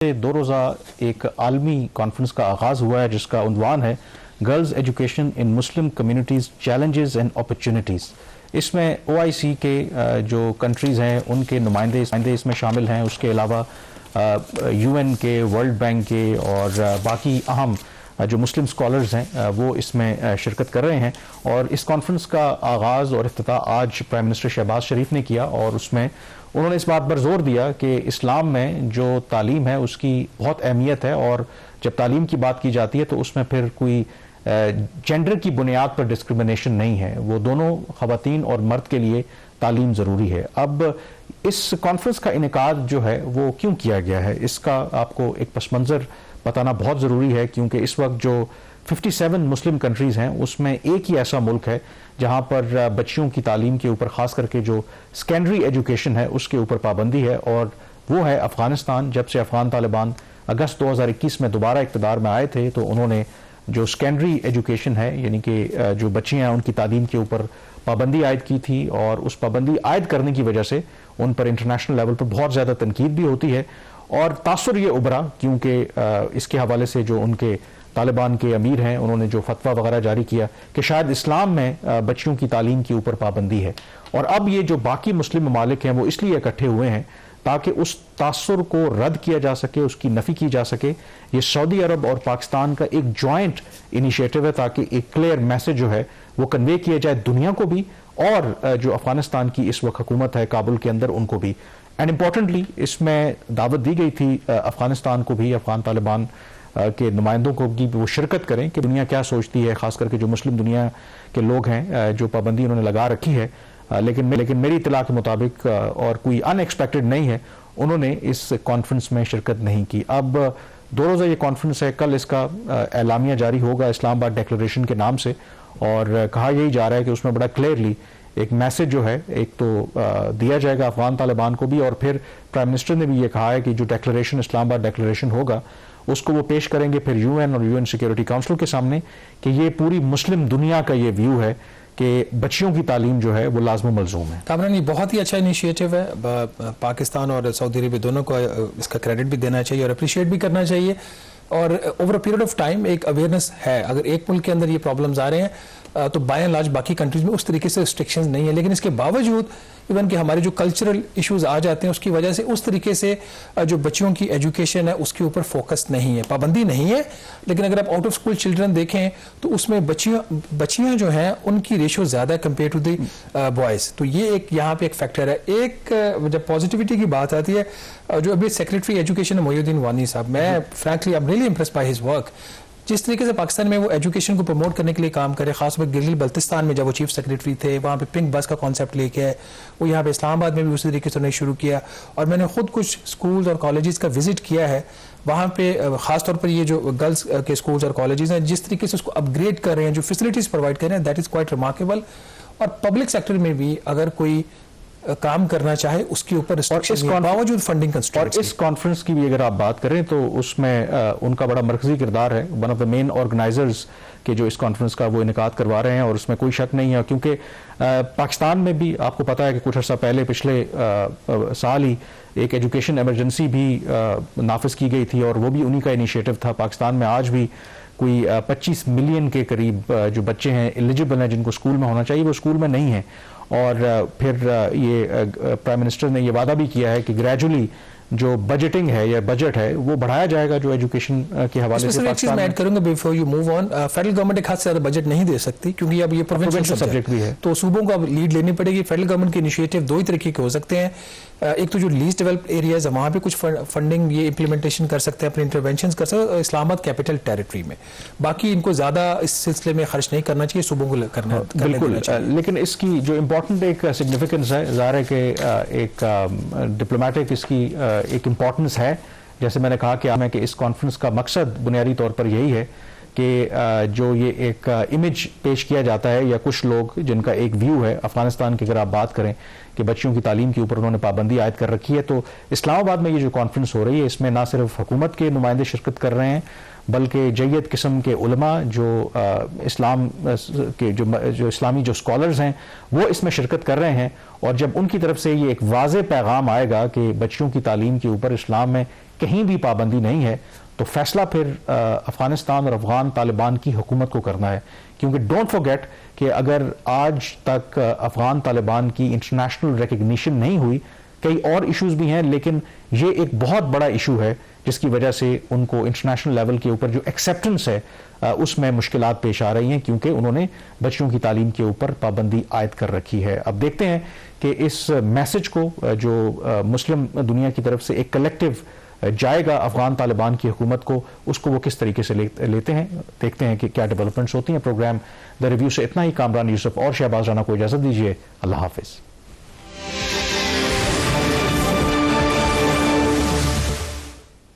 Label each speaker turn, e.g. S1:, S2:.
S1: दो रोज़ा एक आलमी कॉन्फ्रेंस का आगाज़ हुआ है जिसका उन्वान है girls education in Muslim communities challenges and opportunities. इसमें OIC के जो कंट्रीज़ हैं उनके नुमाइंदे इसमें शामिल हैं। उसके अलावा UN के, वर्ल्ड बैंक के और बाकी अहम जो मुस्लिम स्कॉलर्स हैं वो इसमें शिरकत कर रहे हैं। और इस कॉन्फ्रेंस का आगाज़ और इफ्तिताह आज प्राइम मिनिस्टर शहबाज शरीफ ने किया और उसमें उन्होंने इस बात पर जोर दिया कि इस्लाम में जो तालीम है उसकी बहुत अहमियत है और जब तालीम की बात की जाती है तो उसमें फिर कोई जेंडर की बुनियाद पर डिस्क्रिमिनेशन नहीं है, वो दोनों ख़वातीन और मर्द के लिए तालीम ज़रूरी है। अब इस कॉन्फ्रेंस का इनेकाद जो है वो क्यों किया गया है, इसका आपको एक पस मंज़र बताना बहुत ज़रूरी है, क्योंकि इस वक्त जो 57 मुस्लिम कंट्रीज़ हैं उसमें एक ही ऐसा मुल्क है जहाँ पर बच्चियों की तालीम के ऊपर ख़ास करके जो सेकेंडरी एजुकेशन है उसके ऊपर पाबंदी है, और वो है अफ़गानिस्तान। जब से अफ़गान तालिबान अगस्त 2021 में दोबारा इक़्तिदार में आए थे तो उन्होंने जो सेकेंडरी एजुकेशन है यानी कि जो बच्चियाँ हैं उनकी तालीम के ऊपर पाबंदी आयद की थी, और उस पाबंदी आयद करने की वजह से उन पर इंटरनेशनल लेवल पर बहुत ज़्यादा तनकीद भी होती है और तासुर ये उभरा क्योंकि इसके हवाले से जो उनके तालिबान के अमीर हैं उन्होंने जो फतवा वगैरह जारी किया कि शायद इस्लाम में बच्चियों की तालीम के ऊपर पाबंदी है। और अब ये जो बाकी मुस्लिम ममालिक हैं वो इसलिए इकट्ठे हुए हैं ताकि उस तासुर को रद्द किया जा सके, उसकी नफ़ी की जा सके। ये सऊदी अरब और पाकिस्तान का एक जॉइंट इनिशिएटिव है ताकि एक क्लियर मैसेज जो है वो कन्वे किया जाए दुनिया को भी और जो अफगानिस्तान की इस वक्त हुकूमत है काबुल के अंदर उनको भी। एंड इम्पॉर्टेंटली इसमें दावत दी गई थी अफगानिस्तान को भी, अफगान तालिबान के नुमाइंदों को भी वो शिरकत करें कि दुनिया क्या सोचती है, खास करके जो मुस्लिम दुनिया के लोग हैं जो पाबंदी उन्होंने लगा रखी है। लेकिन मेरी इत्तला के मुताबिक और कोई अनएक्सपेक्टेड नहीं है, उन्होंने इस कॉन्फ्रेंस में शिरकत नहीं की। अब दो रोज़ा ये कॉन्फ्रेंस है, कल इसका एलामिया जारी होगा इस्लामाबाद डिक्लेरेशन के नाम से, और कहा यही जा रहा है कि उसमें बड़ा क्लियरली एक मैसेज जो है एक तो दिया जाएगा अफगान तालिबान को भी, और फिर प्राइम मिनिस्टर ने भी ये कहा है कि जो डिक्लेरेशन इस्लामाबाद डिक्लेरेशन होगा उसको वो पेश करेंगे फिर UN और UN सिक्योरिटी काउंसिल के सामने कि ये पूरी मुस्लिम दुनिया का ये व्यू है कि बच्चियों की तालीम जो है वो लाज़िम मलज़ूम है।
S2: कामरान, ये बहुत ही अच्छा इनिशिएटिव है। पाकिस्तान और सऊदी अरब दोनों को इसका क्रेडिट भी देना चाहिए और अप्रिशिएट भी करना चाहिए। और over a period of time एक अवेयरनेस है। अगर एक मुल्क के अंदर ये प्रॉब्लम्स आ रहे हैं तो बाय एंड लार्ज बाकी कंट्रीज में उस तरीके से रिस्ट्रिक्शंस नहीं है, लेकिन इसके बावजूद इवन कि हमारे जो कल्चरल इश्यूज आ जाते हैं उसकी वजह से उस तरीके से जो बच्चियों की एजुकेशन है उसके ऊपर फोकस नहीं है, पाबंदी नहीं है। लेकिन अगर आप आउट ऑफ स्कूल चिल्ड्रन देखें तो उसमें बच्चियां जो हैं उनकी रेशियो ज़्यादा है कंपेयर टू द बॉयज़। तो ये एक यहाँ पे एक फैक्टर है। एक जब पॉजिटिविटी की बात आती है, जो अभी सेक्रेटरी एजुकेशन है मोहिउद्दीन वानी साहब, मैं frankly I am really impressed by his work. जिस तरीके से पाकिस्तान में वो एजुकेशन को प्रमोट करने के लिए काम करे, खासकर गिलगित बल्तिस्तान में जब वो चीफ सेक्रेटरी थे वहाँ पे पिंक बस का कॉन्सेप्ट लेके आए, वो यहाँ पे इस्लामाबाद में भी उसी तरीके से उन्होंने शुरू किया। और मैंने खुद कुछ स्कूल्स और कॉलेजेस का विजिट किया है, वहाँ पे खासतौर पर ये जो गर्ल्स के स्कूल्स और कॉलेजेस हैं जिस तरीके से उसको अपग्रेड कर रहे हैं, जो फैसिलिटीज़ प्रोवाइड कर रहे हैं, दैट इज़ क्वाइट रिमार्केबल। और पब्लिक सेक्टर में भी अगर कोई काम करना चाहे उसके ऊपर बावजूद फंडिंग कंस्ट्रेंट्स।
S1: और इस कॉन्फ्रेंस की भी अगर आप बात करें तो उसमें उनका बड़ा मरकजी किरदार है, one of the main organizers के जो इस कॉन्फ्रेंस का वो इनेकाद करवा रहे हैं, और उसमें कोई शक नहीं है क्योंकि पाकिस्तान में भी आपको पता है कि कुछ अर्सा पहले पिछले साल ही एक एजुकेशन एमरजेंसी भी नाफिज की गई थी और वो भी उन्हीं का इनिशिएटिव था। पाकिस्तान में आज भी कोई 25 मिलियन के करीब जो बच्चे हैं एलिजिबल हैं जिनको स्कूल में होना चाहिए वो स्कूल में नहीं है। और फिर ये प्राइम मिनिस्टर ने ये वादा भी किया है कि ग्रेजुअली जो बजटिंग है या बजट है वो बढ़ाया जाएगा जो एजुकेशन के हवाले से।
S2: एक चीज मैं ऐड करूंगा before you move on, federal government एक हाथ से ज्यादा बजट नहीं दे सकती क्योंकि अब ये प्रोविंशियल सब्जेक्ट भी है, तो सूबों को अब लीड लेनी पड़ेगी। फेडरल गवर्नमेंट के इनिशिएटिव दो ही तरीके के हो सकते हैं। एक तो जो लीस्ट डेवलप्ड एरियाज है वहाँ पे कुछ फंडिंग ये इम्प्लीमेंटेशन कर सकते हैं, अपने इंटरवेंशन कर सकते हैं इस्लामाबाद कैपिटल टेरिटरी में। बाकी इनको ज़्यादा इस सिलसिले में खर्च नहीं करना चाहिए, सूबों को करना
S1: बिल्कुल। लेकिन इसकी जो इम्पोर्टेंट एक सिग्निफिकेंस है, ज़ाहिर है कि एक डिप्लोमेटिक इसकी एक इम्पोर्टेंस है। जैसे मैंने कहा कि इस कॉन्फ्रेंस का मकसद बुनियादी तौर पर यही है कि जो ये एक इमेज पेश किया जाता है या कुछ लोग जिनका एक व्यू है अफगानिस्तान की, अगर आप बात करें कि बच्चियों की तालीम के ऊपर उन्होंने पाबंदी आयद कर रखी है, तो इस्लामाबाद में ये जो कॉन्फ्रेंस हो रही है इसमें ना सिर्फ हुकूमत के नुमाइंदे शिरकत कर रहे हैं بلکہ جید قسم کے علماء جو اسلام کے جو اسلامی جو اسکالرز ہیں وہ اس میں شرکت کر رہے ہیں، اور جب ان کی طرف سے یہ ایک واضح پیغام آئے گا کہ بچیوں کی تعلیم کے اوپر اسلام میں کہیں بھی پابندی نہیں ہے، تو فیصلہ پھر افغانستان اور افغان طالبان کی حکومت کو کرنا ہے. کیونکہ ڈونٹ فورگیٹ کہ اگر آج تک افغان طالبان کی انٹرنیشنل ریکگنیشن نہیں ہوئی، کئی اور ایشوز بھی ہیں، لیکن یہ ایک بہت بڑا ایشو ہے جس کی وجہ سے ان کو انٹرنیشنل لیول کے اوپر جو ایکسیپٹنس ہے اس میں مشکلات پیش آ رہی ہیں، کیونکہ انہوں نے بچیوں کی تعلیم کے اوپر پابندی عائد کر رکھی ہے. اب دیکھتے ہیں کہ اس میسج کو جو مسلم دنیا کی طرف سے ایک کلیکٹیو جائے گا افغان طالبان کی حکومت کو، اس کو وہ کس طریقے سے لیتے ہیں. دیکھتے ہیں کہ کیا ڈیولپمنٹس ہوتی ہیں. پروگرام دا ریویو سے اتنا ہی. کامران یوسف اور شہباز رانا کو اجازت دیجیے. اللہ حافظ.